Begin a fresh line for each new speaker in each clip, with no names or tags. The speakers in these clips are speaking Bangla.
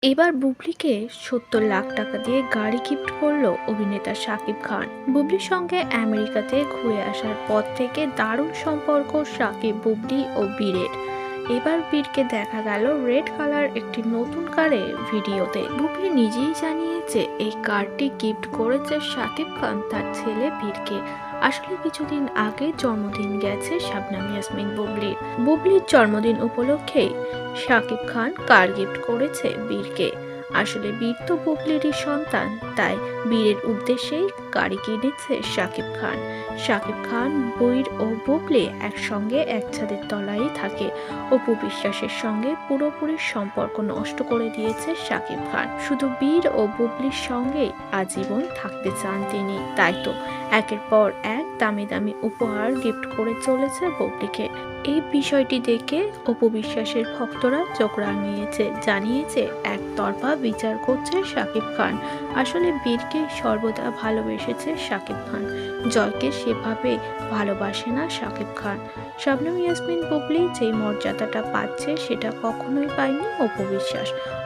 এবার বুবলিকে ৭০ লাখ টাকা দিয়ে গাড়ি গিফট করলো অভিনেতা শাকিব খান। বুবলির সঙ্গে আমেরিকাতে ঘুরে আসার পর থেকে দারুণ সম্পর্ক শাকিব, বুবলি ও বীরের। এবার বীরকে দেখা গেল রেড কালার একটি নতুন কারে ভিডিওতে। বুবলি নিজেই জানিয়েছে এই কারটি গিফট করেছে শাকিব খান তার ছেলে বীরকে। আসলে কিছুদিন আগে জন্মদিন গেছে শাবনাম ইয়াসমিন বুবলির জন্মদিন উপলক্ষেই শাকিব খান কার গিফট করেছে বীরকে। আসলে বীর তো বুবলিরই সন্তান, তাই বীরের উদ্দেশ্যেই গাড়ি কিনেছে শাকিব খান, বীর ও বুবলি একসঙ্গে এক ছাদের তলায় থাকে। অপু বিশ্বাসের সঙ্গে পুরোপুরি সম্পর্ক নষ্ট করে দিয়েছে শাকিব খান। শুধু বীর ও বুবলির সঙ্গেই আজীবন থাকতে চান তিনি। তাই তো একের পর এক দামি দামি উপহার গিফট করে চলেছে বুবলিকে। এই বিষয়টি দেখে অপু বিশ্বাসের ভক্তরা চোখ রাঙিয়েছে, জানিয়েছে একতরফা বিচার করছে শাকিব খান। আসলে বীরকে সর্বদা ভালোবেসেছে শাকিব খান, জয়কে সেভাবে ভালোবাসে না শাকিব খান। শাবনাম ইয়াসমিন বুবলি যেই মর্যাদাটা পাচ্ছে সেটা কখনোই পায়নি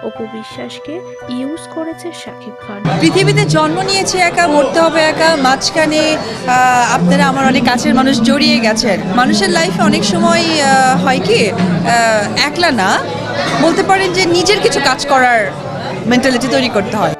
অপু বিশ্বাসকে ইউজ করেছে শাকিব খান।
পৃথিবীতে জন্ম নিয়েছে একা, মরতে হবে একা। মাঝখানে আপনারা আমার অনেক কাছের মানুষ জড়িয়ে গেছেন। মানুষের লাইফে অনেক সময় হয় কি, একলা না বলতে পারেন যে নিজের কিছু কাজ করার মেন্টালিটি তৈরি করতে হয়।